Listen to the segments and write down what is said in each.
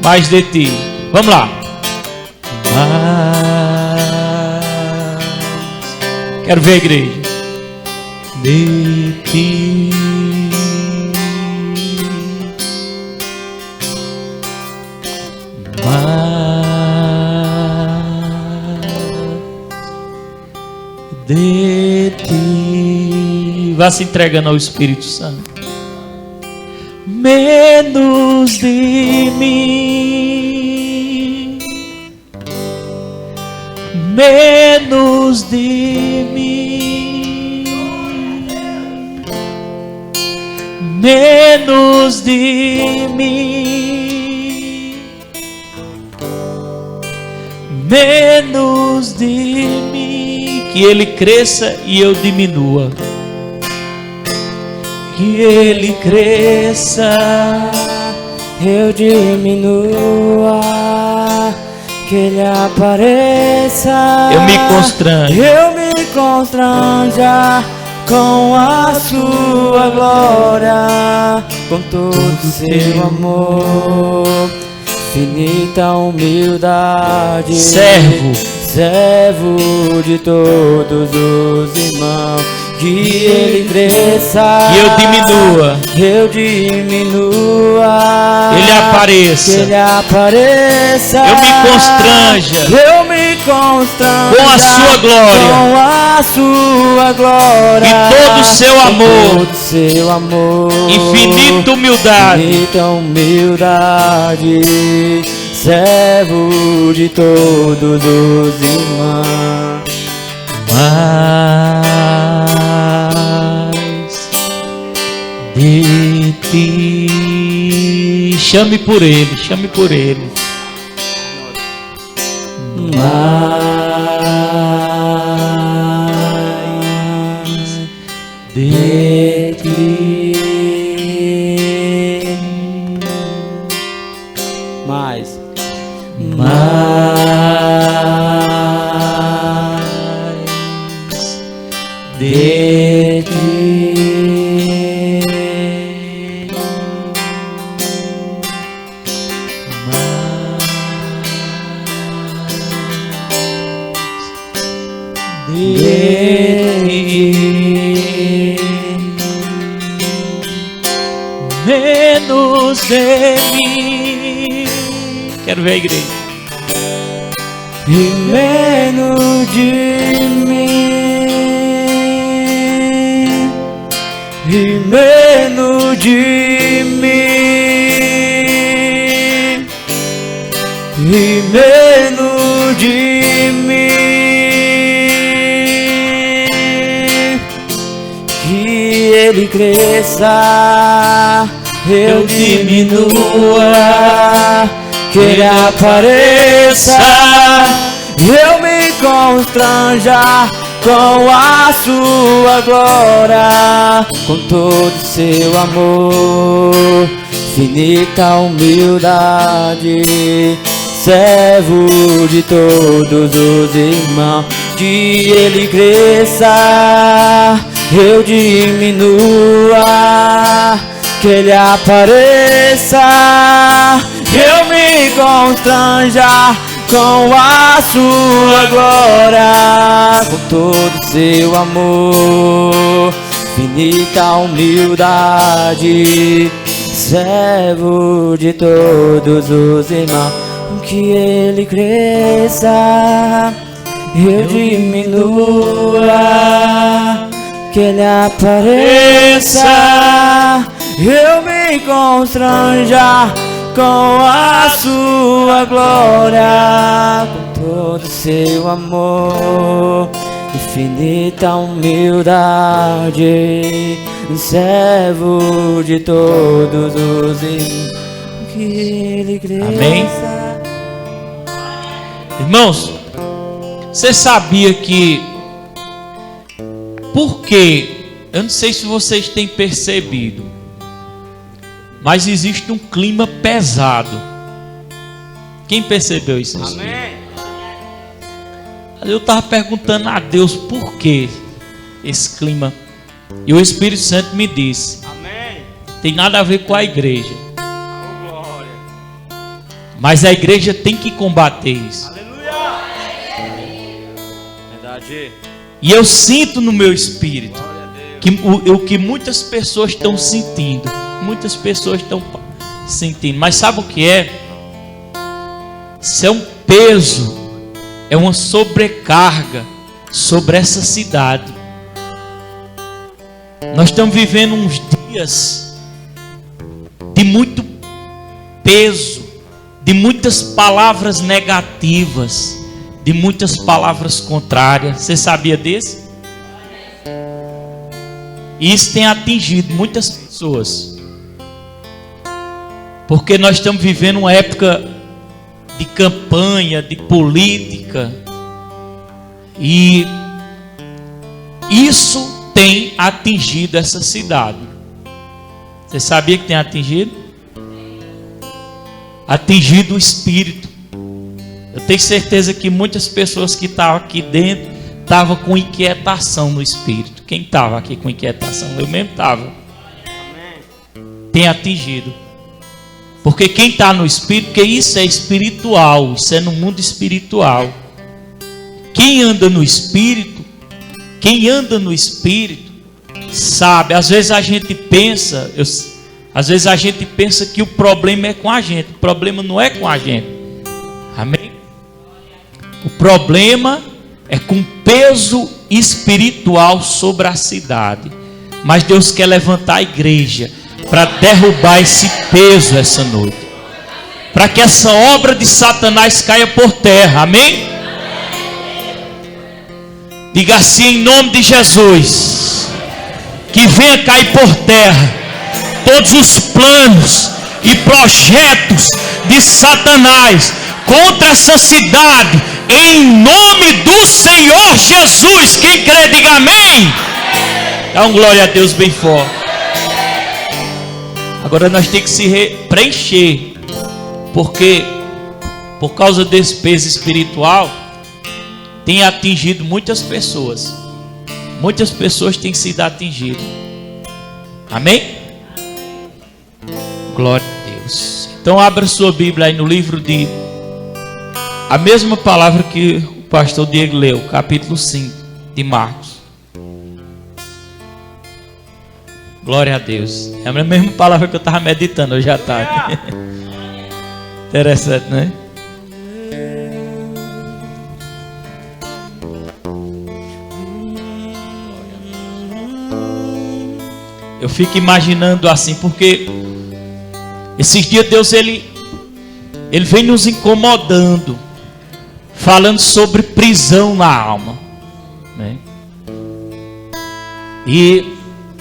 mais de ti. Vamos lá. Quero ver a igreja. De ti. De ti. Vá se entregando ao Espírito Santo. Menos de mim, menos de mim, menos de mim, menos de mim, que Ele cresça e eu diminua. Que Ele cresça, eu diminua, que Ele apareça, eu me constranja com a sua glória, com todo o seu amor, infinita humildade, servo de todos os irmãos. Que Ele cresça, que eu diminua, Ele apareça, eu me constranja, com a sua glória, e todo o seu amor, infinita humildade, servo de todos os irmãos. De ti. Chame por Ele, chame por Ele. Mais de ti. Mais de ti. Menos de mim. Quero ver a igreja. E menos de mim, e menos de mim, e menos de mim, que Ele cresça, eu diminua, que Ele apareça, eu me constranja com a sua glória, com todo o seu amor, infinita humildade, servo de todos os irmãos. Que Ele cresça, eu diminua, que Ele apareça, eu me constranja com a sua glória, com todo o seu amor, infinita humildade, servo de todos os irmãos. Que Ele cresça, eu diminua, que Ele apareça, eu me constranja com a sua glória, com todo o seu amor, infinita humildade, servo de todos os irmãos. Que Ele cresça. Amém. Irmãos, você sabia que, porque, eu não sei se vocês têm percebido, mas existe um clima pesado. Quem percebeu isso? Amém. Eu estava perguntando a Deus por que esse clima, e o Espírito Santo me disse: Amém. tem nada a ver com a igreja. Oh, glória. Mas a igreja tem que combater isso. Aleluia. Verdade. E eu sinto no meu espírito que o que muitas pessoas estão sentindo. Muitas pessoas estão sentindo. Mas sabe o que é? Isso é um peso, é uma sobrecarga sobre essa cidade. Nós estamos vivendo uns dias de muito peso, de muitas palavras negativas, de muitas palavras contrárias. Você sabia disso? E isso tem atingido muitas pessoas, porque nós estamos vivendo uma época de campanha, de política, e isso tem atingido essa cidade. Você sabia que tem atingido? Atingido o espírito. Eu tenho certeza que muitas pessoas que estavam aqui dentro estavam com inquietação no espírito. Quem estava aqui com inquietação? Eu mesmo estava. Tem atingido. Porque quem está no espírito, porque isso é espiritual, isso é no mundo espiritual. Quem anda no espírito, sabe. Às vezes a gente pensa, que o problema é com a gente. O problema não é com a gente. Amém? O problema é com peso espiritual sobre a cidade. Mas Deus quer levantar a igreja para derrubar esse peso essa noite, para que essa obra de Satanás caia por terra. Amém? Diga assim, em nome de Jesus, que venha cair por terra todos os planos e projetos de Satanás contra essa cidade, em nome do Senhor Jesus. Quem crê, diga amém. Dá um glória a Deus bem forte. Agora nós temos que se preencher, porque por causa desse peso espiritual tem atingido muitas pessoas. Muitas pessoas têm sido atingidas. Amém? Glória a Deus. Então abra sua Bíblia aí no livro de, a mesma palavra que o pastor Diego leu, capítulo 5 de Marcos. Glória a Deus. É a mesma palavra que eu estava meditando hoje à tarde. Interessante, né? Eu fico imaginando assim, porque esses dias Deus ele vem nos incomodando, falando sobre prisão na alma, né? E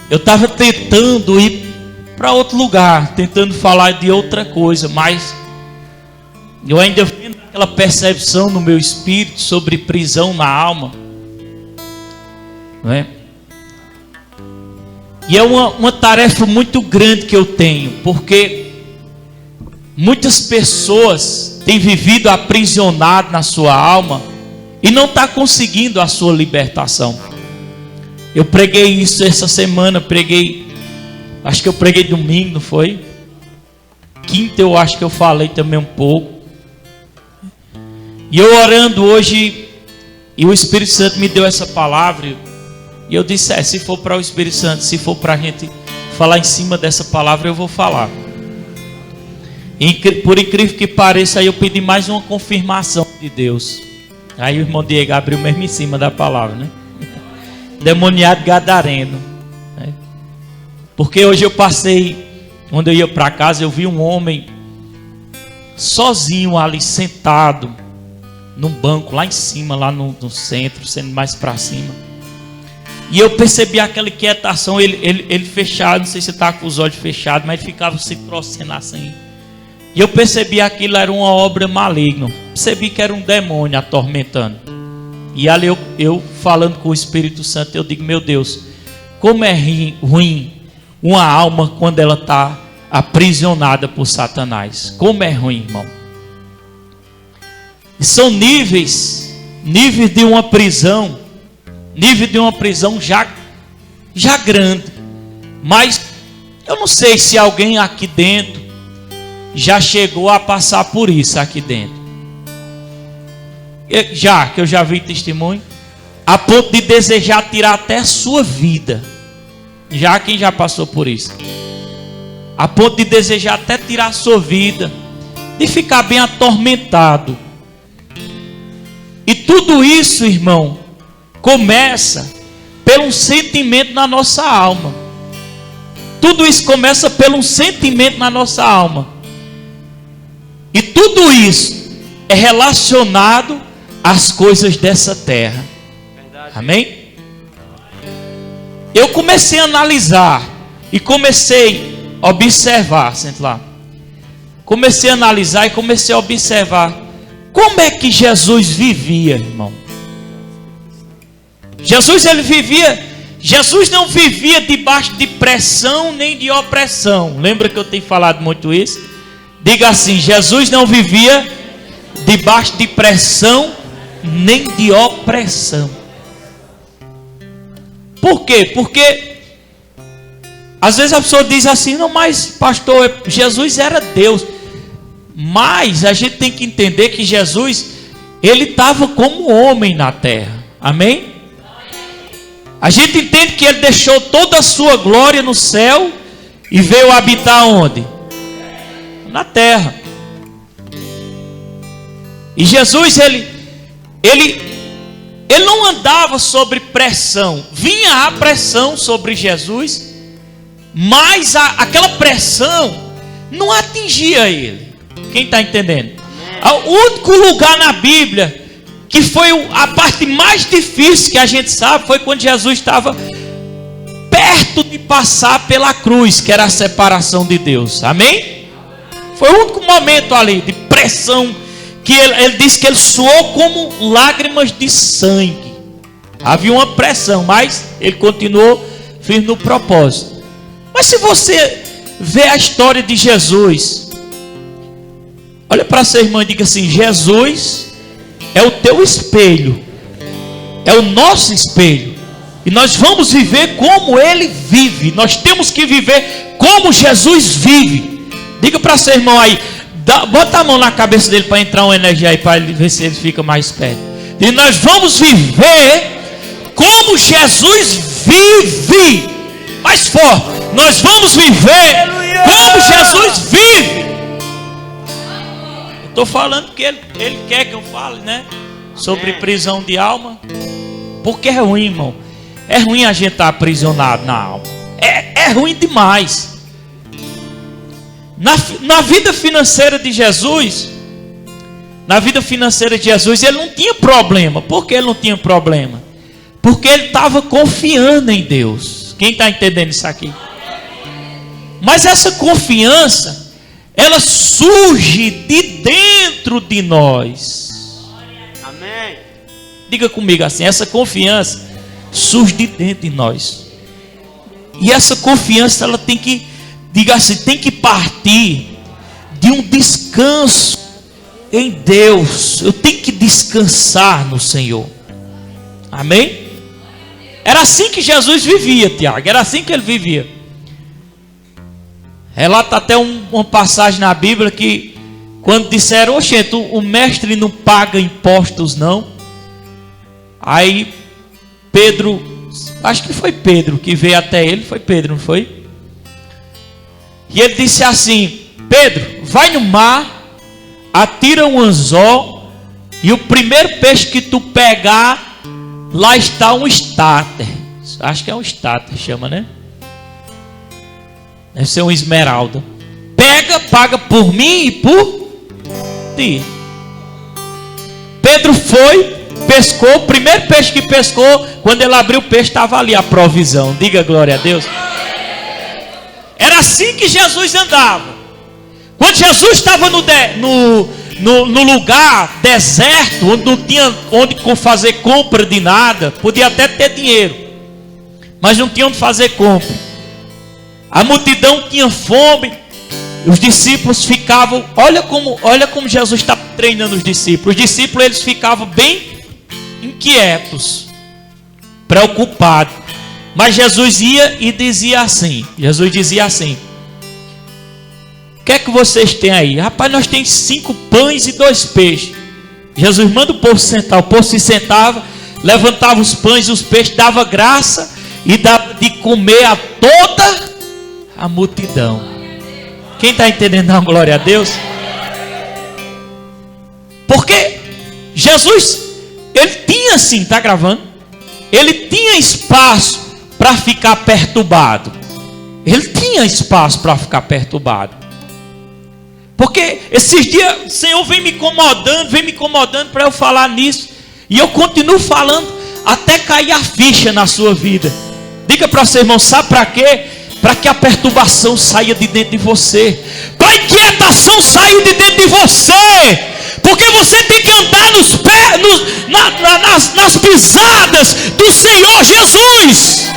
eu estava tentando ir para outro lugar, tentando falar de outra coisa, mas eu ainda vendo aquela percepção no meu espírito sobre prisão na alma, não é? E é uma tarefa muito grande que eu tenho, porque muitas pessoas têm vivido aprisionado na sua alma e não está conseguindo a sua libertação. Eu preguei isso essa semana, acho que eu preguei domingo, não foi? Quinta eu acho que eu falei também um pouco. E eu orando hoje, e o Espírito Santo me deu essa palavra, e eu disse, se for para o Espírito Santo, se for para a gente falar em cima dessa palavra, eu vou falar. E por incrível que pareça, aí eu pedi mais uma confirmação de Deus. Aí o irmão Diego abriu mesmo em cima da palavra, né? Demoniado gadareno, né? Porque hoje eu passei, quando eu ia para casa, eu vi um homem sozinho ali sentado num banco lá em cima, lá no centro, sendo mais para cima. E eu percebi aquela inquietação, ele fechado, não sei se está com os olhos fechados, mas ele ficava se trouxendo assim. E eu percebi que aquilo era uma obra maligna, percebi que era um demônio atormentando. E ali eu falando com o Espírito Santo, eu digo, meu Deus, como é ruim uma alma quando ela está aprisionada por Satanás. Como é ruim, irmão. E são níveis de uma prisão, já grande. Mas eu não sei se alguém aqui dentro já chegou a passar por isso aqui dentro? Que eu já vi testemunho, a ponto de desejar tirar até a sua vida. Já quem já passou por isso? A ponto de desejar até tirar a sua vida, de ficar bem atormentado. E tudo isso, irmão, começa pelo sentimento na nossa alma. Tudo isso começa pelo sentimento na nossa alma. E tudo isso é relacionado às coisas dessa terra. Amém? Eu comecei a analisar e comecei a observar, sente lá. Comecei a analisar e comecei a observar como é que Jesus vivia, irmão. Jesus não vivia debaixo de pressão nem de opressão. Lembra que eu tenho falado muito isso? Diga assim: Jesus não vivia debaixo de pressão nem de opressão. Por quê? Porque às vezes a pessoa diz assim: não, mas pastor, Jesus era Deus. Mas a gente tem que entender que Jesus, ele estava como homem na terra. Amém? A gente entende que ele deixou toda a sua glória no céu e veio habitar onde? Na terra. E Jesus, ele não andava sobre pressão. Vinha a pressão sobre Jesus, mas aquela pressão não atingia ele. Quem está entendendo? O único lugar na Bíblia que foi a parte mais difícil que a gente sabe foi quando Jesus estava perto de passar pela cruz, que era a separação de Deus. Amém? Foi o único momento ali de pressão que ele disse que ele suou como lágrimas de sangue. Havia uma pressão, mas ele continuou firme no propósito. Mas se você vê a história de Jesus, olha para sua irmã e diga assim: Jesus é o teu espelho, é o nosso espelho, e nós vamos viver como ele vive. Nós temos que viver como Jesus vive. Diga para seu irmão aí, bota a mão na cabeça dele para entrar uma energia aí, para ele ver se ele fica mais perto. E nós vamos viver como Jesus vive. Mais forte, nós vamos viver como Jesus vive. Estou falando que ele quer que eu fale, né? Sobre prisão de alma. Porque é ruim, irmão. É ruim a gente estar aprisionado na alma. É ruim demais. Na vida financeira de Jesus, ele não tinha problema. Por que ele não tinha problema? Porque ele estava confiando em Deus. Quem está entendendo isso aqui? Mas essa confiança, ela surge de dentro de nós. Amém. Diga comigo assim: essa confiança surge de dentro de nós. E essa confiança, ela tem que, diga assim, tem que partir de um descanso em Deus. Eu tenho que descansar no Senhor. Amém? Era assim que Jesus vivia, Tiago. Era assim que ele vivia. Relata até uma passagem na Bíblia que, quando disseram: oxente, o mestre não paga impostos não. Aí Pedro, acho que foi Pedro que veio até ele. Foi Pedro, não foi? E ele disse assim: Pedro, vai no mar, atira um anzol, e o primeiro peixe que tu pegar, lá está um estáter. Acho que é um estáter, chama, né? Deve ser um esmeralda. Pega, paga por mim e por ti. Pedro foi, pescou. O primeiro peixe que pescou, quando ele abriu o peixe, estava ali a provisão. Diga glória a Deus. Era assim que Jesus andava. Quando Jesus estava no lugar deserto, onde não tinha onde fazer compra de nada, podia até ter dinheiro, mas não tinha onde fazer compra. A multidão tinha fome, os discípulos ficavam, olha como Jesus está treinando os discípulos. Os discípulos, eles ficavam bem inquietos, preocupados. Mas Jesus ia e dizia assim, que é que vocês têm aí? Rapaz, nós temos 5 pães e 2 peixes. Jesus manda o povo sentar. O povo se sentava, levantava os pães e os peixes, dava graça e dava de comer a toda a multidão. Quem está entendendo? Não, glória a Deus. Porque Jesus, ele tinha assim, está gravando? Ele tinha espaço para ficar perturbado. Ele tinha espaço para ficar perturbado. Porque esses dias o Senhor vem me incomodando para eu falar nisso. E eu continuo falando até cair a ficha na sua vida. Diga para o seu irmão, sabe para quê? Para que a perturbação saia de dentro de você. Para a inquietação sair de dentro de você. Porque você tem que andar nos pés, nas pisadas do Senhor Jesus.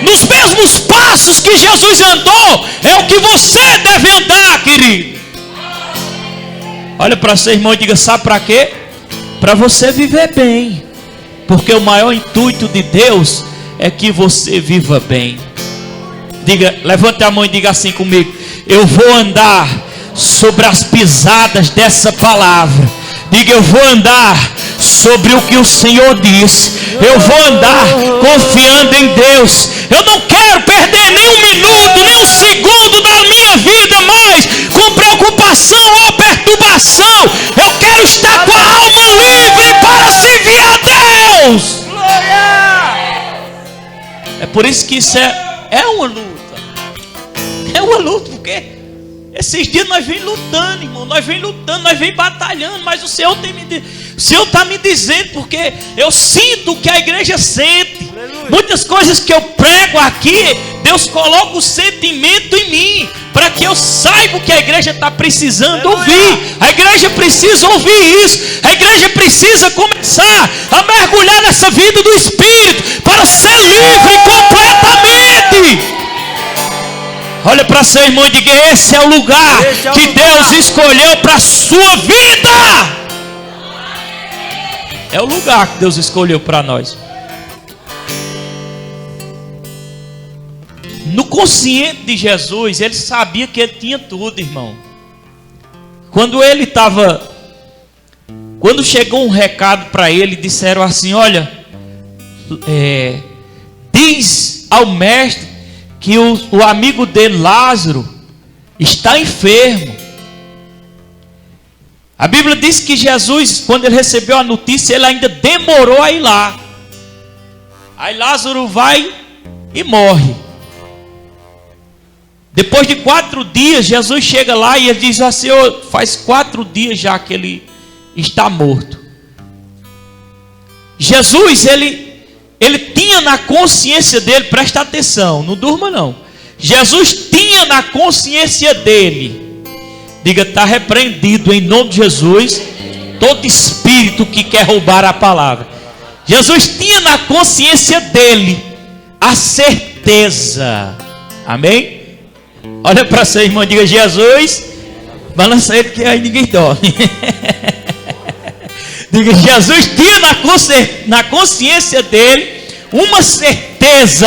Nos mesmos passos que Jesus andou, é o que você deve andar, querido. Olha para seu irmão e diga, sabe para quê? Para você viver bem. Porque o maior intuito de Deus é que você viva bem. Diga, levante a mão e diga assim comigo: eu vou andar sobre as pisadas dessa palavra. Diga, eu vou andar sobre o que o Senhor disse. Eu vou andar confiando em Deus. Eu não quero perder nem um minuto, nem um segundo da minha vida mais com preocupação ou perturbação. Eu quero estar com a alma livre para servir a Deus. É por isso que isso é uma luta. É uma luta, porque esses dias nós vem lutando, irmão. Nós vem lutando, nós vem batalhando. Mas o Senhor está me dizendo, porque eu sinto o que a igreja sente. Aleluia. Muitas coisas que eu prego aqui, Deus coloca o sentimento em mim, para que eu saiba o que a igreja está precisando ouvir. A igreja precisa ouvir isso. A igreja precisa começar a mergulhar nessa vida do Espírito, para ser livre completamente. Olha para seu irmão e diga, esse é o lugar que Deus escolheu para a sua vida. É o lugar que Deus escolheu para nós. No consciente de Jesus, ele sabia que ele tinha tudo, irmão. Quando chegou um recado para ele, disseram assim, olha, diz ao mestre que o amigo dele, Lázaro, está enfermo. A Bíblia diz que Jesus, quando ele recebeu a notícia, ele ainda demorou a ir lá. Aí Lázaro vai e morre. Depois de 4 dias, Jesus chega lá e ele diz assim, faz 4 dias já que ele está morto. Jesus, ele tinha na consciência dele, presta atenção, não durma não. Jesus tinha na consciência dele, diga, está repreendido em nome de Jesus, todo espírito que quer roubar a palavra. Jesus tinha na consciência dele a certeza, amém? Olha para seu irmão e diga, Jesus, balança ele que aí ninguém dorme. Diga, Jesus tinha na consciência dele uma certeza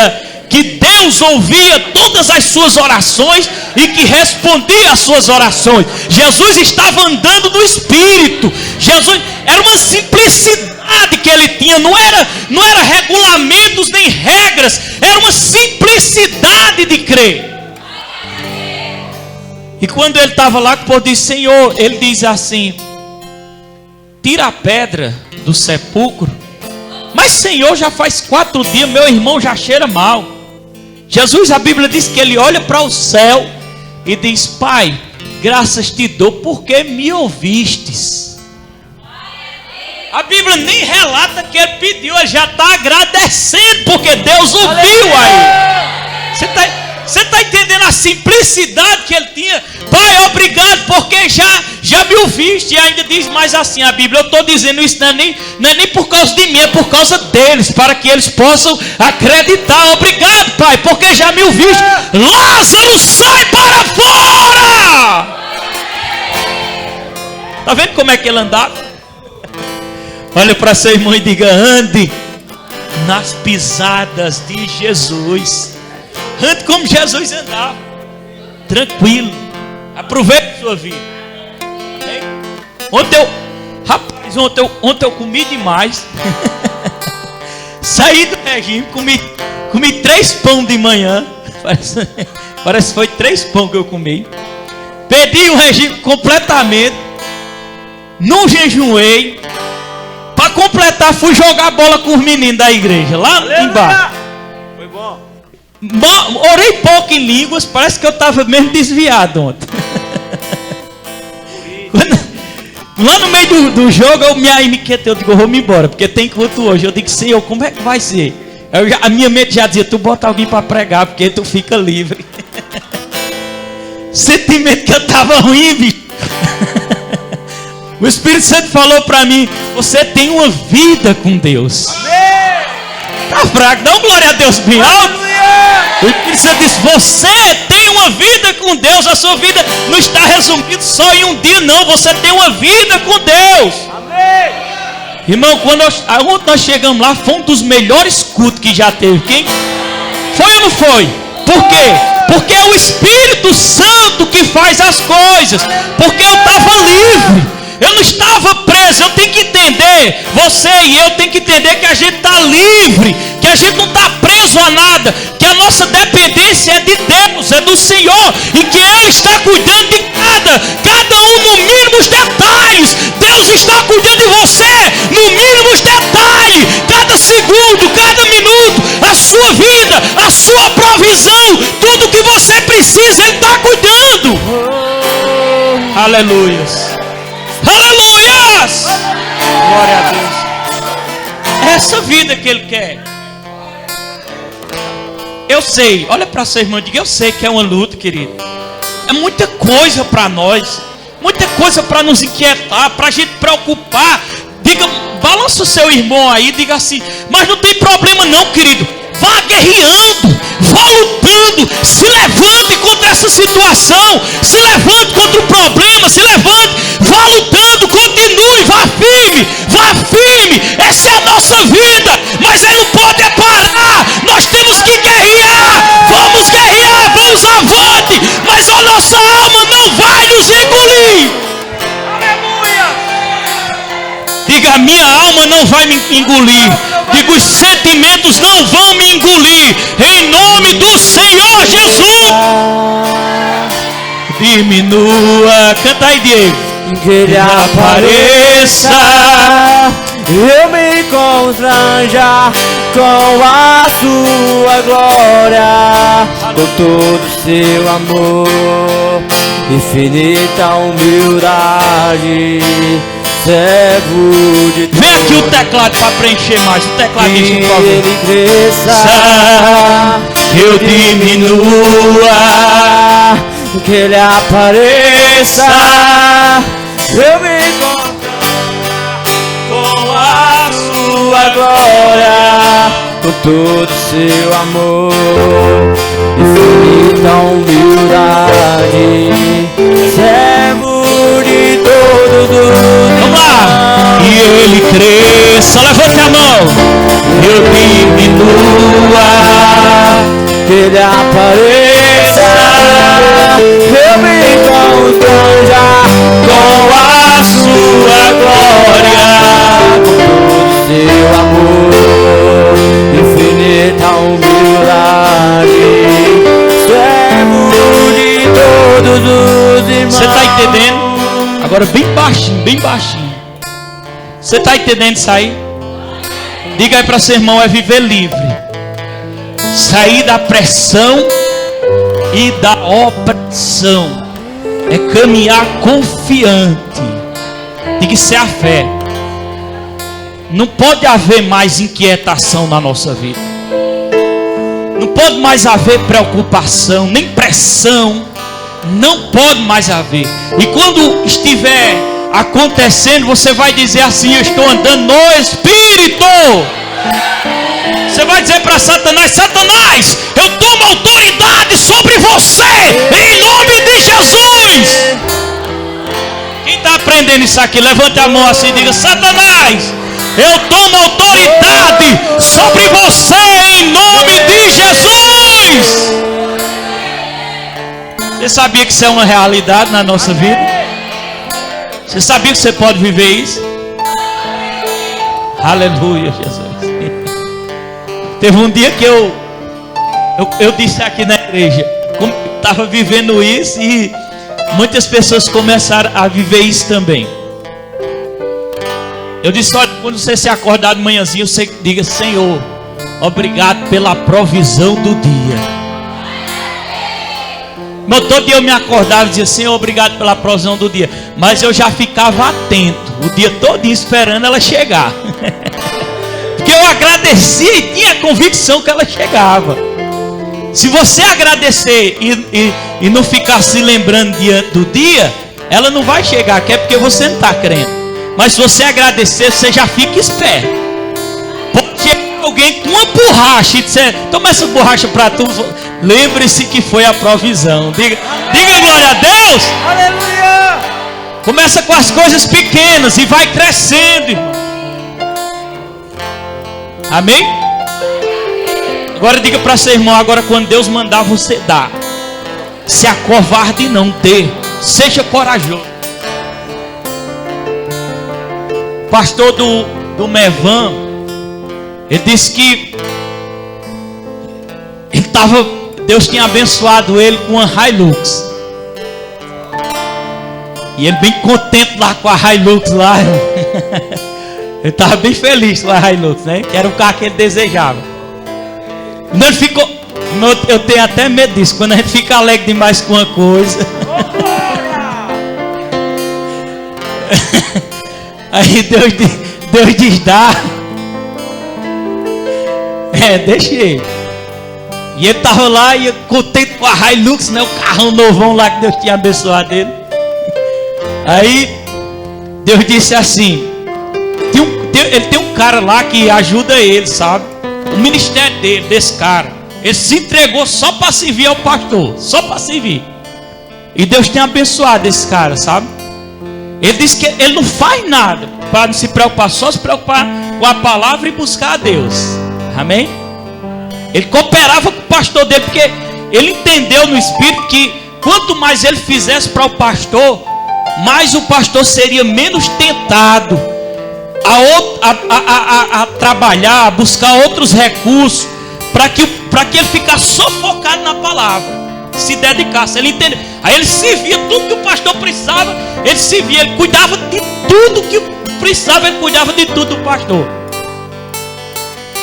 que Deus ouvia todas as suas orações e que respondia às suas orações. Jesus estava andando no Espírito. Jesus, era uma simplicidade que ele tinha, não era regulamentos nem regras, era uma simplicidade de crer. E quando ele estava lá, que o povo disse, Senhor, ele diz assim, tira a pedra do sepulcro. Mas Senhor, já faz 4 dias, meu irmão já cheira mal. Jesus, a Bíblia diz que ele olha para o céu e diz, Pai, graças te dou porque me ouvistes. A Bíblia nem relata que ele pediu, ele já está agradecendo porque Deus ouviu aí. Você está entendendo a simplicidade que ele tinha? Pai, obrigado porque já me ouviste. E ainda diz mais assim a Bíblia, eu estou dizendo isso não é nem por causa de mim, é por causa deles, para que eles possam acreditar. Obrigado, Pai, porque já me ouviste. Lázaro, sai para fora! Está vendo como é que ele andava? Olha para seu irmão e diga, ande nas pisadas de Jesus. Ande como Jesus andava, tranquilo. Aproveite a sua vida. Amém? Ontem eu comi demais. Saí do regime, comi 3 pão de manhã. Parece que foi 3 pão que eu comi. Perdi o regime completamente. Não jejuei. Para completar, fui jogar bola com os meninos da igreja, lá embaixo. Foi bom. Orei pouco em línguas, parece que eu estava mesmo desviado ontem. Lá no meio do jogo, eu me inquietei, eu digo, eu vou me embora, porque tem culto hoje. Eu digo, Senhor, como é que vai ser? A minha mente já dizia, tu bota alguém para pregar, porque tu fica livre. Sentimento que eu estava ruim, bicho. O Espírito Santo falou para mim, você tem uma vida com Deus. Tá fraco, dá uma glória a Deus bem alto. O Espírito Santo disse, você tem uma vida com Deus. A sua vida não está resumida só em um dia, não. Você tem uma vida com Deus. Amém. Irmão, quando nós chegamos lá, foi um dos melhores cultos que já teve. Quem? Foi ou não foi? Por quê? Porque é o Espírito Santo que faz as coisas. Porque eu estava livre. Eu não estava preso. Eu tenho que entender, você e eu tem que entender que a gente está livre, que a gente não está preso a nada, que a nossa dependência é de Deus, é do Senhor, e que Ele está cuidando de cada um no mínimos detalhes. Deus está cuidando de você no mínimos detalhes, cada segundo, cada minuto, a sua vida, a sua provisão, tudo que você precisa, Ele está cuidando. Aleluias. Aleluias! Glória a Deus. É essa vida que Ele quer. Eu sei, olha para sua irmã e diga, eu sei que é uma luta, querido. É muita coisa para nós, muita coisa para nos inquietar, para a gente preocupar. Diga, balança o seu irmão aí, diga assim, mas não tem problema não, querido. Vá guerreando, vá lutando, se levante contra essa situação, se levante contra o problema, se levante, vá lutando, continue, vá firme, essa é a nossa vida, mas Ele não pode parar, nós temos que guerrear, vamos avante, mas a nossa alma não vai nos engolir. Aleluia! Diga, a minha alma não vai me engolir. Digo, os sentimentos não vão me engolir. Em nome do Senhor Jesus. Diminua. Canta aí, Diego. Que Ele apareça, eu me constranja com a sua glória, com todo o seu amor, infinita humildade. Servo de Deus. Vem aqui o teclado para preencher mais. O tecladista, por favor. Ele cresça, eu diminua. Que Ele apareça, eu me encontro com a sua glória, com todo o seu amor, infinita humildade. Servo de todos os. Vamos lá! E Ele cresça, levante a mão. Eu diminua. Que Ele apareça, eu me constranja com a sua glória, com todo o seu amor, infinita humildade. Servo de todos os irmãos. Você está entendendo? Agora bem baixinho, bem baixinho. Você está entendendo isso aí? Diga aí para seu irmão, é viver livre. Sair da pressão e da opressão. É caminhar confiante. Diga, isso é a fé. Não pode haver mais inquietação na nossa vida. Não pode mais haver preocupação, nem pressão. Não pode mais haver. E quando estiver acontecendo, você vai dizer assim, eu estou andando no Espírito. Você vai dizer para Satanás, Satanás, eu tomo autoridade sobre você, em nome de Jesus. Quem está aprendendo isso aqui, levante a mão assim e diga, Satanás, eu tomo autoridade sobre você, em nome de Jesus. Você sabia que isso é uma realidade na nossa vida? Você sabia que você pode viver isso? Aleluia, Jesus. Teve um dia que eu disse aqui na igreja, como estava vivendo isso, e muitas pessoas começaram a viver isso também. Eu disse: olha, quando você se acordar de manhãzinha, você diga: Senhor, obrigado pela provisão do dia. Mas todo dia eu me acordava e dizia: Senhor, obrigado pela provisão do dia. Mas eu já ficava atento o dia todo esperando ela chegar. Porque eu agradecia e tinha a convicção que ela chegava. Se você agradecer e não ficar se lembrando diante do dia, ela não vai chegar, que é porque você não está crendo. Mas se você agradecer, você já fica esperto. Pode chegar alguém com uma borracha e dizer: toma essa borracha para tu. Lembre-se que foi a provisão. Diga glória a Deus. Aleluia. Começa com as coisas pequenas e vai crescendo, irmão. Amém? Agora diga para seu irmão: agora quando Deus mandar você dar, se acovarde não, dê. Seja corajoso. O pastor do Mevan, ele disse que Deus tinha abençoado ele com uma Hilux. E ele bem contente lá com a Hilux lá. Ele estava bem feliz com a Hilux, né? Que era o carro que ele desejava. Quando ele ficou, eu tenho até medo disso. Quando a gente fica alegre demais com uma coisa. Aí Deus diz: dá. Deixa ele. E ele estava lá e contente com a Hilux, né? O carrão novão lá que Deus tinha abençoado ele. Aí Deus disse assim: ele tem um cara lá que ajuda ele, sabe? O ministério dele, desse cara, ele se entregou só para servir ao pastor, só para servir. E Deus tem abençoado esse cara, sabe? Ele disse que ele não faz nada para não se preocupar, só se preocupar com a palavra e buscar a Deus. Amém? Ele cooperava com o pastor dele, porque ele entendeu no espírito que quanto mais ele fizesse para o pastor, mais o pastor seria menos tentado a trabalhar, a buscar outros recursos, para que ele ficasse só focado na palavra, se dedicasse. Ele entendeu. Aí ele servia tudo que o pastor precisava, ele servia, ele cuidava de tudo que precisava, ele cuidava de tudo do pastor.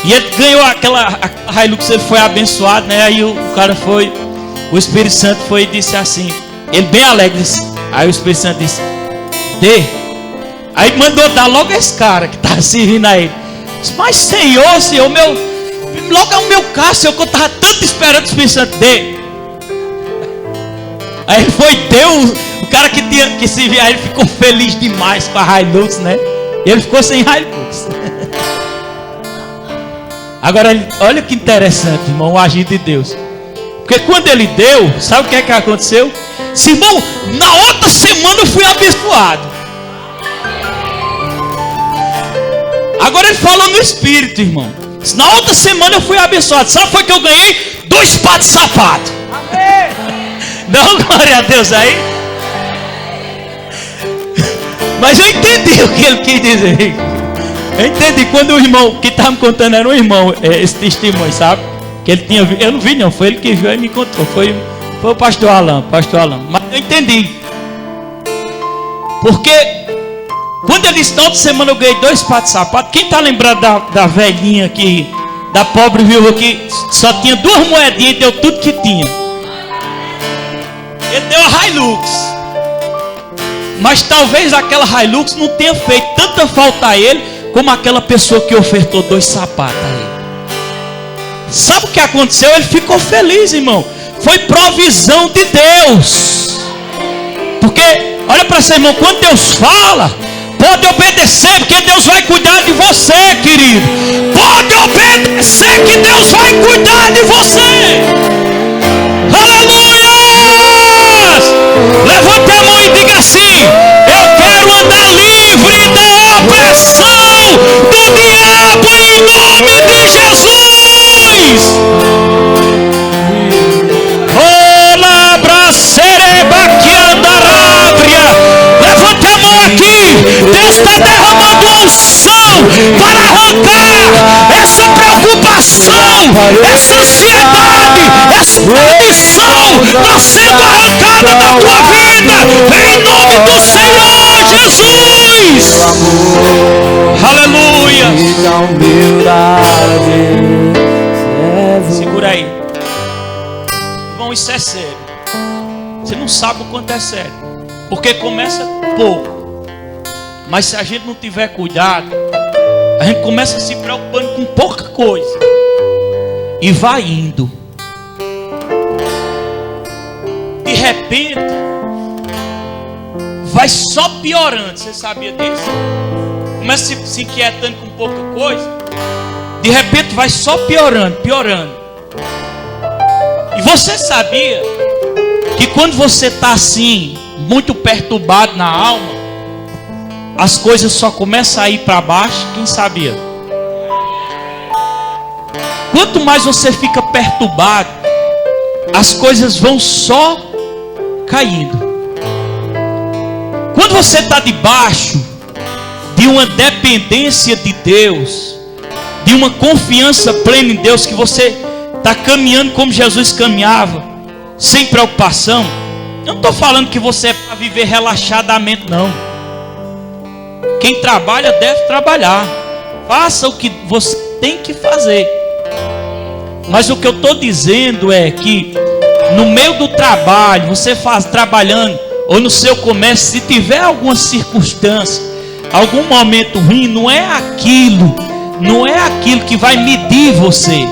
E ele ganhou a Hilux, ele foi abençoado, né? Aí o cara foi, o Espírito Santo foi e disse assim, ele bem alegre disse, aí o Espírito Santo disse: dê. Aí mandou dar logo esse cara que estava servindo a ele. Disse: mas Senhor, logo é o meu carro, Senhor, que eu estava tanto esperando. O Espírito Santo: dê. Aí ele foi, deu. O cara que servia a ele ficou feliz demais com a Hilux, né? E ele ficou sem Hilux. Agora, olha que interessante, irmão, o agir de Deus. Porque quando ele deu, sabe o que é que aconteceu? Irmão, na outra semana eu fui abençoado. Agora ele falou no espírito, irmão. Na outra semana eu fui abençoado. Sabe foi que eu ganhei 2 pares de sapato. Amém. Não, glória a Deus aí. Mas eu entendi o que ele quis dizer. Eu entendi quando o irmão que estava me contando era um irmão, esse testemunho, sabe? Que ele tinha visto. Eu não vi não, foi ele que viu e me contou. Foi o pastor Alan. Mas eu entendi. Porque quando ele disse, na outra semana eu ganhei 2 pares de sapato. Quem está lembrado da velhinha aqui, da pobre viúva que só tinha 2 moedinhas e deu tudo que tinha? Ele deu a Hilux. Mas talvez aquela Hilux não tenha feito tanta falta a ele como aquela pessoa que ofertou 2 sapatos a ele. Sabe o que aconteceu? Ele ficou feliz, irmão. Foi provisão de Deus. Porque, olha para seu irmão, quando Deus fala, pode obedecer, porque Deus vai cuidar de você, querido. Pode obedecer, que Deus vai cuidar de você. Aleluia! Levante a mão e diga assim: eu quero andar livre da opressão do diabo em nome de Jesus. Olá, abracei. para arrancar essa preocupação, essa ansiedade, essa aflição está sendo arrancada da tua vida, em nome do Senhor Jesus. Aleluia. Segura aí. Irmão, isso é sério. Você não sabe o quanto é sério, porque começa pouco, mas se a gente não tiver cuidado, a gente começa se preocupando com pouca coisa e vai indo. De repente vai só piorando. Você sabia disso? Começa se inquietando com pouca coisa, de repente vai só piorando. E você sabia que quando você está assim, muito perturbado na alma, as coisas só começam a ir para baixo? Quem sabia? Quanto mais você fica perturbado, as coisas vão só caindo. Quando você está debaixo de uma dependência de Deus, de uma confiança plena em Deus, que você está caminhando como Jesus caminhava, sem preocupação. Eu não estou falando que você é para viver relaxadamente, não. Quem trabalha deve trabalhar. Faça o que você tem que fazer. Mas o que eu estou dizendo é que no meio do trabalho, você trabalhando, ou no seu comércio, se tiver alguma circunstância, algum momento ruim, não é aquilo que vai medir você.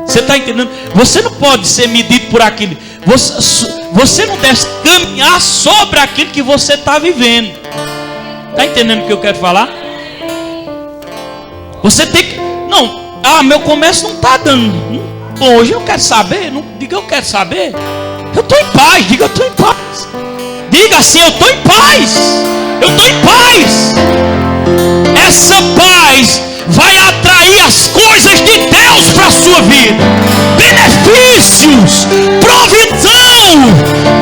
Você está entendendo? Você não pode ser medido por aquilo. Você não deve caminhar sobre aquilo que você está vivendo. Está entendendo o que eu quero falar? Você tem que... Não, meu comércio não está dando. Bom, hoje eu quero saber. Não diga eu quero saber. Eu estou em paz. Diga eu estou em paz. Diga assim, eu estou em paz. Eu estou em paz. Essa paz vai atrair as coisas de Deus para a sua vida. Benefícios, provisão,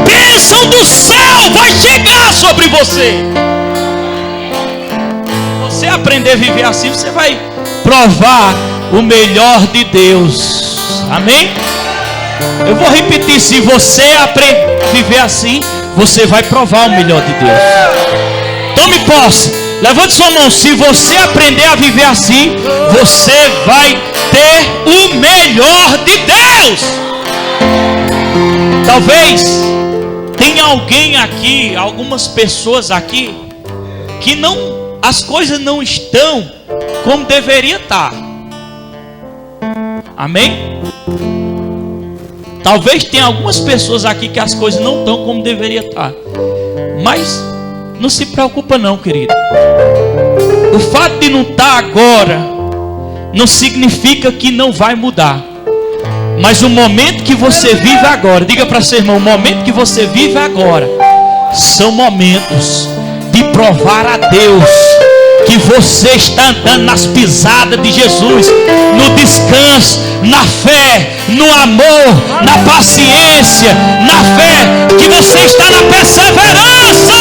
bênção do céu vai chegar sobre você. Você aprender a viver assim, você vai provar o melhor de Deus. Amém? Eu vou repetir, se você aprender a viver assim, você vai provar o melhor de Deus. Tome posse. Levante sua mão. Se você aprender a viver assim, você vai ter o melhor de Deus. Talvez tenha alguém aqui, algumas pessoas aqui, que as coisas não estão como deveria estar. Amém? Talvez tenha algumas pessoas aqui que as coisas não estão como deveria estar. Mas não se preocupa não, querido. O fato de não estar agora não significa que não vai mudar. Mas o momento que você vive agora, diga para seu irmão, o momento que você vive agora são momentos de provar a Deus que você está andando nas pisadas de Jesus, no descanso, na fé, no amor, na paciência, na fé, que você está na perseverança.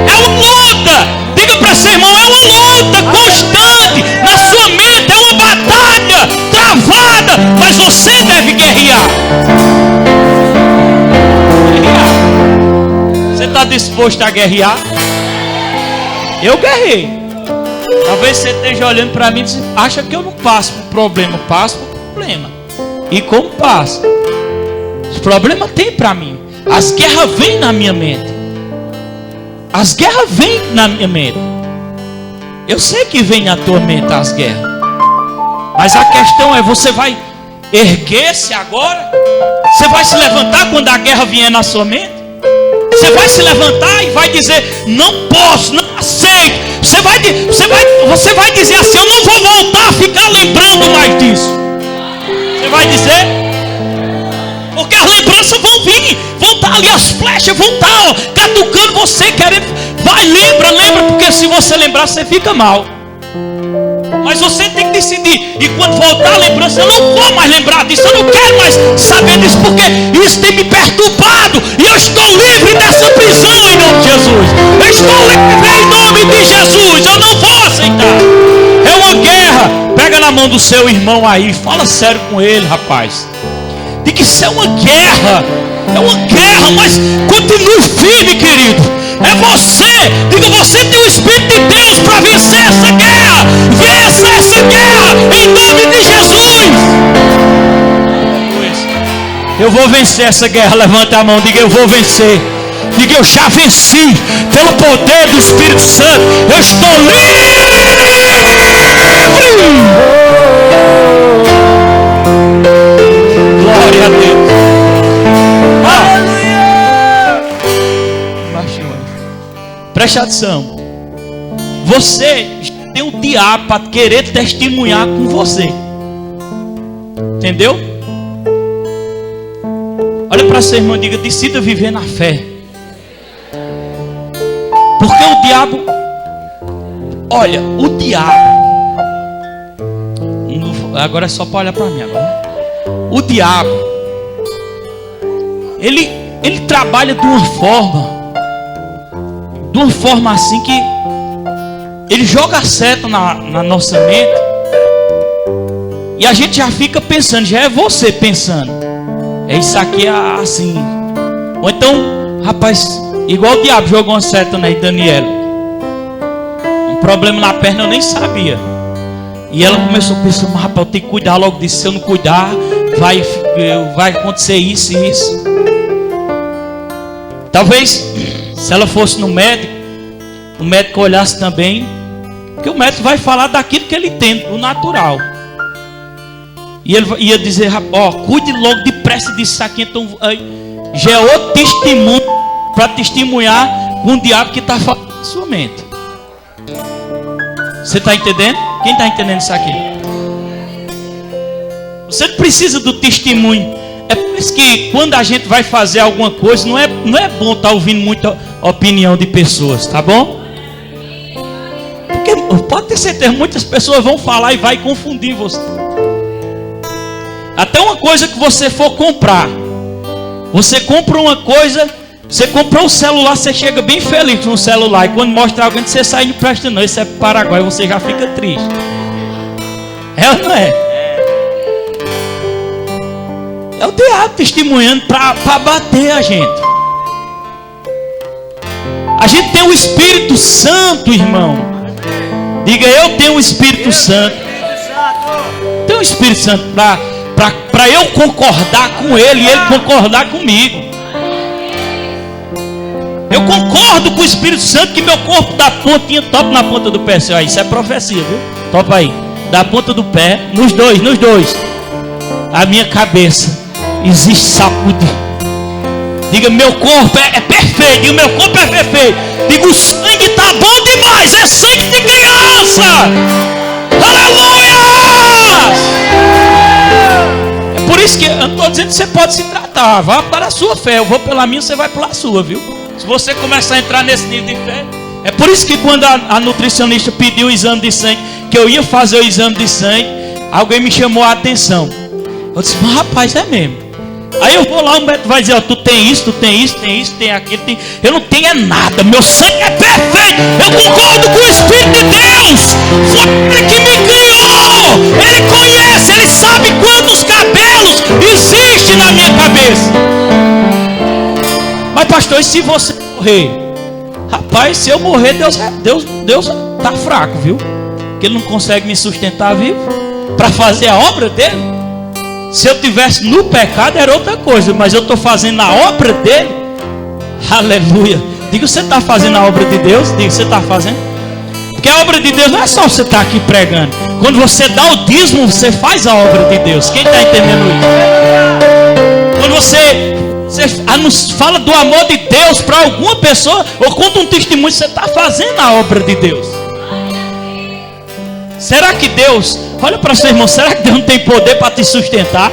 É uma luta. Diga para seu irmão, é uma luta constante na sua mente, é uma batalha travada, mas você deve guerrear. Você está disposto a guerrear? Eu guerrei. Talvez você esteja olhando para mim e acha que eu não passo por problema. Eu passo por problema. E como passo? Os problemas tem para mim. As guerras vêm na minha mente. As guerras vêm na minha mente. Eu sei que vem na tua mente as guerras. Mas a questão é, você vai erguer-se agora? Você vai se levantar quando a guerra vier na sua mente? Você vai se levantar e vai dizer, não posso, não aceito. Você vai dizer assim, eu não vou voltar a ficar lembrando mais disso. Você vai dizer, porque as lembranças vão vir, vão estar ali, as flechas vão estar catucando você, querendo. Vai, lembra, porque se você lembrar, você fica mal. Mas você tem que decidir. E quando voltar a lembrança, eu não vou mais lembrar disso. Eu não quero mais saber disso, porque isso tem me perturbado. E eu estou livre dessa prisão em nome de Jesus. Eu estou livre em nome de Jesus. Eu não vou aceitar. mão do seu irmão aí. Fala sério com ele, rapaz. Diga que isso é uma guerra. É uma guerra, mas continue firme, querido. É você. Diga, você tem o Espírito de Deus para vencer essa guerra. Vença essa guerra em nome de Jesus. Eu vou vencer essa guerra. Levanta a mão, diga, eu vou vencer. Diga, eu já venci pelo poder do Espírito Santo. Eu estou livre. Glória a Deus. Preste atenção. Você tem o diabo para querer testemunhar com você. Entendeu? Olha para seu irmão e diga, decida viver na fé. Porque o diabo, olha, o diabo, agora é só para olhar para mim agora. O diabo, ele trabalha de uma forma assim que ele joga a seta na nossa mente e a gente já fica pensando, já é você pensando, é isso aqui assim. Ou então, rapaz, igual o diabo jogou uma seta na Daniela, um problema na perna eu nem sabia, e ela começou a pensar, mas rapaz, eu tenho que cuidar logo disso, se eu não cuidar vai acontecer isso e isso. Talvez se ela fosse no médico, o médico olhasse também, porque o médico vai falar daquilo que ele tem, do natural. E ele ia dizer, ó, cuide logo depressa disso aqui. Então já é outro testemunho para testemunhar com o diabo que está falando na sua mente. Você está entendendo? Quem está entendendo isso aqui? Você não precisa do testemunho. É por isso que quando a gente vai fazer alguma coisa, não é bom estar ouvindo muita opinião de pessoas, tá bom? Porque pode ter certeza, muitas pessoas vão falar e vai confundir você. Até uma coisa que você for comprar, você compra uma coisa, você comprou um celular, você chega bem feliz com o celular, e quando mostra alguém, você sai de presta, não, esse é Paraguai, você já fica triste. É ou não é? É o diabo testemunhando para bater a gente. A gente tem o Espírito Santo, irmão. Diga, eu tenho o Espírito Santo. Tenho o Espírito Santo para eu concordar com ele e ele concordar comigo. Eu concordo com o Espírito Santo que meu corpo da pontinha topa na ponta do pé. Isso é profecia, viu? Topa aí. Da ponta do pé, nos dois. A minha cabeça existe saúde. Diga, meu corpo é perfeito. Diga, meu corpo é perfeito. Diga, o sangue está bom demais. É sangue de criança. Aleluia! É por isso que eu não estou dizendo que você pode se tratar. Vá para a sua fé. Eu vou pela minha, você vai pela sua, viu? Se você começar a entrar nesse nível de fé. É por isso que quando a nutricionista pediu o exame de sangue, que eu ia fazer o exame de sangue, alguém me chamou a atenção. Eu disse, mas rapaz, é mesmo. Aí eu vou lá, o médico vai dizer, ó, tu tem isso, tem aquilo, tem... Eu não tenho é nada, meu sangue é perfeito. Eu concordo com o Espírito de Deus. Foi ele que me criou. Ele conhece, ele sabe quantos cabelos existem na minha cabeça. Mas pastor, e se você morrer? Rapaz, se eu morrer, Deus tá fraco, viu? Porque ele não consegue me sustentar vivo para fazer a obra dele. Se eu tivesse no pecado era outra coisa, mas eu estou fazendo a obra dele. Aleluia. Diga, você está fazendo a obra de Deus? Diga, você está fazendo? Porque a obra de Deus não é só você estar aqui pregando. Quando você dá o dízimo, você faz a obra de Deus. Quem está entendendo isso? Quando você fala do amor de Deus para alguma pessoa, ou conta um testemunho, você está fazendo a obra de Deus. Será que Deus, olha para seu irmão, será que Deus não tem poder para te sustentar?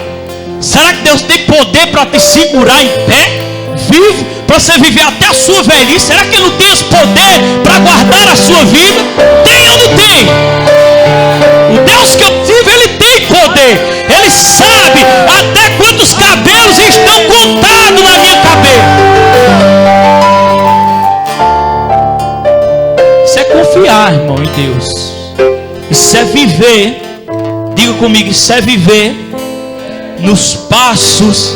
Será que Deus tem poder para te segurar em pé, vivo, para você viver até a sua velhice? Será que Ele não tem esse poder para guardar a sua vida? Tem ou não tem? O Deus que eu sirvo, Ele tem poder. Ele sabe até quantos cabelos estão contados na minha cabeça. Isso é confiar, irmão, em Deus. Isso é viver Diga comigo, isso é viver nos passos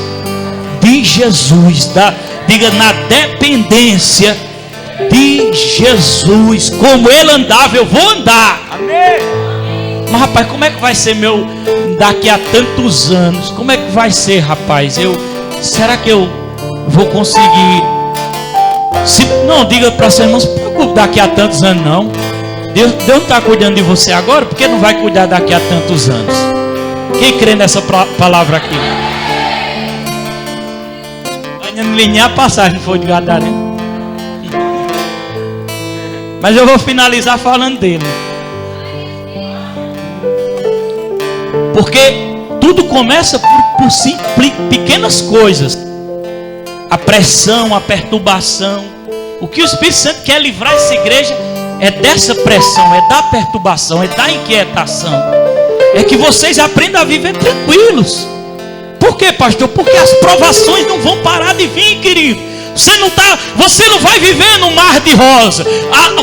de Jesus. Diga, na dependência de Jesus. Como ele andava, eu vou andar. Amém. Mas rapaz, como é que vai ser meu daqui a tantos anos? Como é que vai ser, rapaz? Será que eu vou conseguir? Não, diga para seus irmãos, não se preocupe daqui a tantos anos não. Deus não está cuidando de você agora, porque não vai cuidar daqui a tantos anos. Quem crê nessa palavra aqui? Vai me linhar a passagem, foi de Gadareno. Mas eu vou finalizar falando dele. Porque tudo começa por pequenas coisas. A pressão, a perturbação. O que o Espírito Santo quer livrar essa igreja é dessa pressão, é da perturbação, é da inquietação. É que vocês aprendam a viver tranquilos. Por quê, pastor? Porque as provações não vão parar de vir, querido. Você não vai viver no mar de rosa.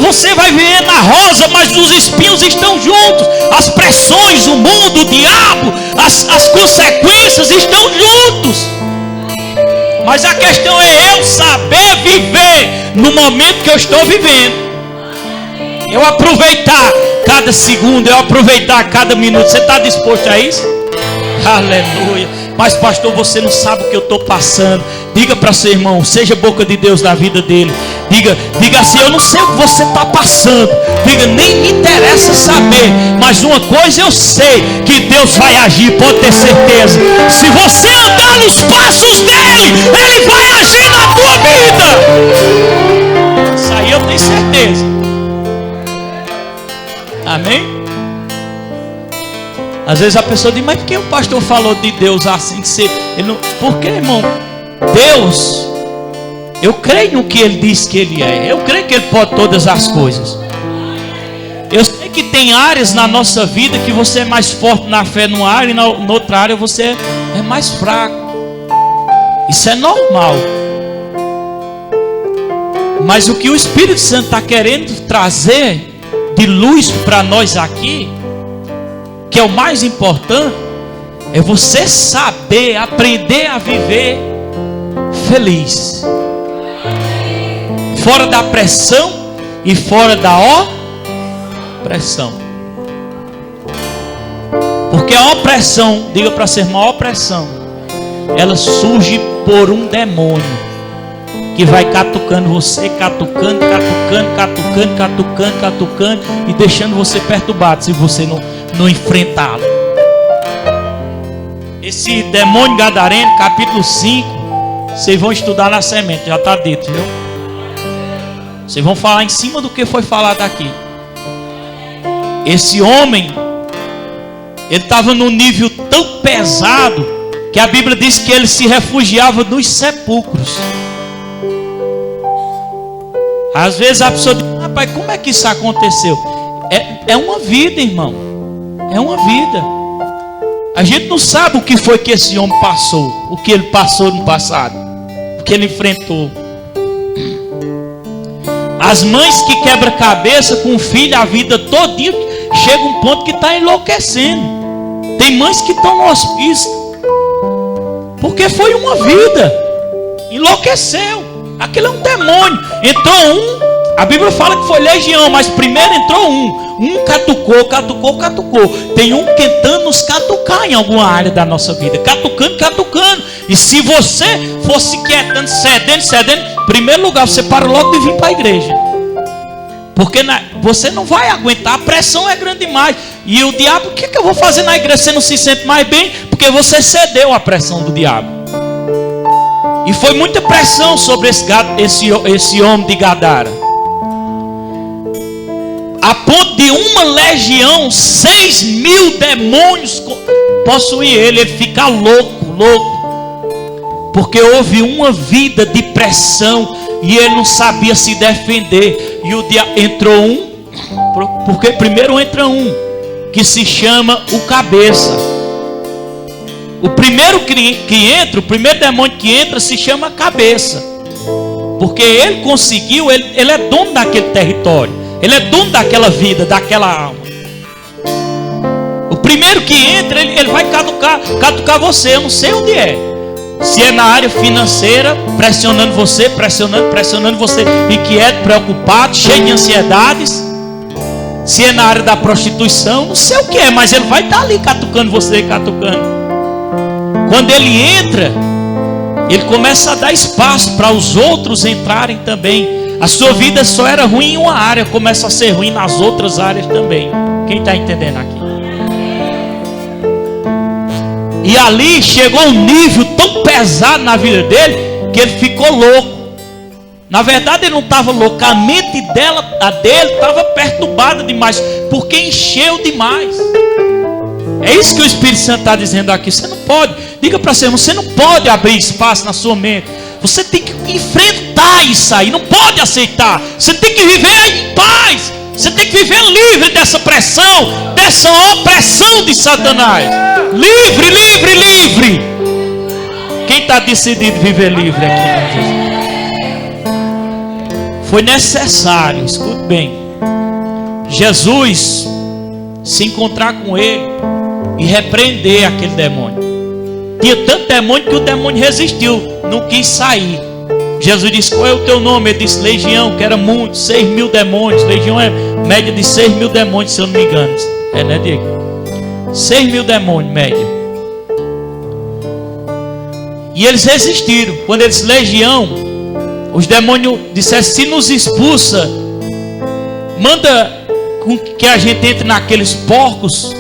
Você vai viver na rosa, mas os espinhos estão juntos. As pressões, o mundo, o diabo, as consequências estão juntos. Mas a questão é eu saber viver no momento que eu estou vivendo. Eu aproveitar cada segundo, eu aproveitar cada minuto. Você está disposto a isso? Aleluia. Mas pastor, você não sabe o que eu estou passando. Diga para seu irmão, seja boca de Deus na vida dele. Diga assim, eu não sei o que você está passando. Diga, nem me interessa saber. Mas uma coisa eu sei, que Deus vai agir, pode ter certeza. Se você andar nos passos dele, ele vai agir na tua vida. Isso aí eu tenho certeza. Amém? Às vezes a pessoa diz, mas por que o pastor falou de Deus assim? Por que, irmão? Deus, eu creio no que ele diz que ele é. Eu creio que ele pode todas as coisas. Eu sei que tem áreas na nossa vida que você é mais forte na fé numa área e na outra área você é mais fraco. Isso é normal. Mas o que o Espírito Santo está querendo trazer de luz para nós aqui, que é o mais importante, é você saber, aprender a viver feliz, fora da pressão e fora da opressão. Porque a opressão, diga para ser uma opressão, ela surge por um demônio que vai catucando você, catucando e deixando você perturbado se você não enfrentá-lo. Esse demônio gadareno, capítulo 5, vocês vão estudar na semente, já está dito, viu? Vocês vão falar em cima do que foi falado aqui. Esse homem, ele estava num nível tão pesado que a Bíblia diz que ele se refugiava nos sepulcros. Às vezes a pessoa diz, rapaz, como é que isso aconteceu? É uma vida, irmão. É uma vida. A gente não sabe o que foi que esse homem passou, o que ele passou no passado, o que ele enfrentou. As mães que quebram cabeça com o filho a vida todinha, chega um ponto que está enlouquecendo. Tem mães que estão no hospício, porque foi uma vida, enlouqueceu. Aquilo é um demônio. Entrou um, a Bíblia fala que foi legião, mas primeiro entrou um catucou. Tem um tentando nos catucar em alguma área da nossa vida, catucando. E se você fosse quietando, cedendo, em primeiro lugar você para logo de vir para a igreja, porque você não vai aguentar, a pressão é grande demais. E o diabo, o que eu vou fazer na igreja? Você não se sente mais bem, porque você cedeu à pressão do diabo. E foi muita pressão sobre esse homem de Gadara, a ponto de uma legião, 6.000 demônios possuir ele ficar louco, porque houve uma vida de pressão e ele não sabia se defender. E o diabo entrou porque primeiro entra um que se chama o cabeça. O primeiro que entra, o primeiro demônio que entra se chama cabeça, porque ele conseguiu, ele é dono daquele território, ele é dono daquela vida, daquela alma. primeiro que entra, ele vai catucar você. Eu não sei onde é. Se é na área financeira, pressionando você, pressionando você, inquieto, preocupado, cheio de ansiedades. Se é na área da prostituição, não sei o que é, mas ele vai estar ali catucando você, catucando. Quando ele entra, ele começa a dar espaço para os outros entrarem também. A sua vida só era ruim em uma área, começa a ser ruim nas outras áreas também. Quem está entendendo aqui? E ali chegou um nível tão pesado na vida dele que ele ficou louco. Na verdade ele não estava louco, a mente dele estava perturbada demais, porque encheu demais. É isso que o Espírito Santo está dizendo aqui. Você não pode, diga para você não pode abrir espaço na sua mente. Você tem que enfrentar isso aí, não pode aceitar. Você tem que viver em paz. Você tem que viver livre dessa pressão, dessa opressão de Satanás. Livre, livre, livre. Quem está decidido viver livre aqui? Foi necessário, escute bem, Jesus se encontrar com ele e repreender aquele demônio. Tinha tanto demônio que o demônio resistiu, não quis sair. Jesus disse: qual é o teu nome? Ele disse: Legião, que era muito, 6.000 demônios. Legião é média de 6.000 demônios, se eu não me engano. É, né, Diego? 6.000 demônios, média. E eles resistiram. Quando eles legião, os demônios disseram: se nos expulsa, manda com que a gente entre naqueles porcos.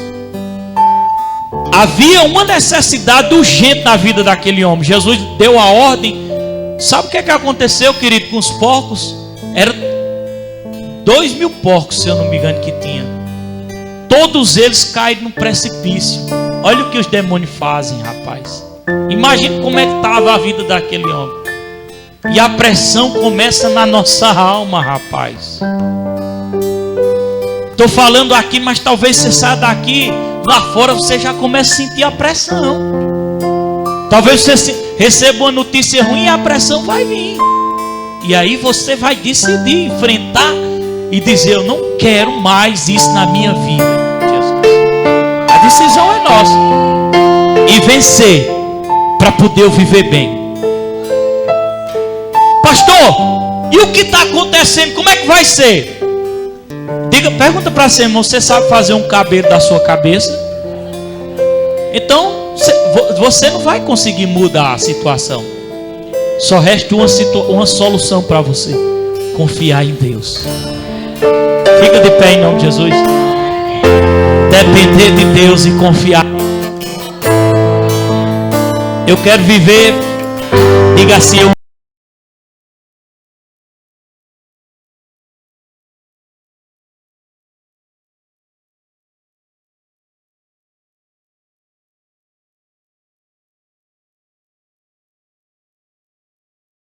Havia uma necessidade urgente na vida daquele homem. Jesus deu a ordem. Sabe o que aconteceu, querido, com os porcos? Eram 2.000 porcos, se eu não me engano, que tinha. Todos eles caíram no precipício. Olha o que os demônios fazem, rapaz. Imagina como é que estava a vida daquele homem. E a pressão começa na nossa alma, rapaz. Estou falando aqui, mas talvez você saia daqui, lá fora você já comece a sentir a pressão. Talvez você receba uma notícia ruim e a pressão vai vir. E aí você vai decidir enfrentar e dizer: eu não quero mais isso na minha vida, Jesus. A decisão é nossa. E vencer para poder eu viver bem. Pastor, e o que está acontecendo? Como é que vai ser? Pergunta para você, irmão: você sabe fazer um cabelo da sua cabeça? Então você não vai conseguir mudar a situação. Só resta uma solução para você: confiar em Deus. Fica de pé em nome de Jesus. Depender de Deus e confiar. Eu quero viver. Diga assim: eu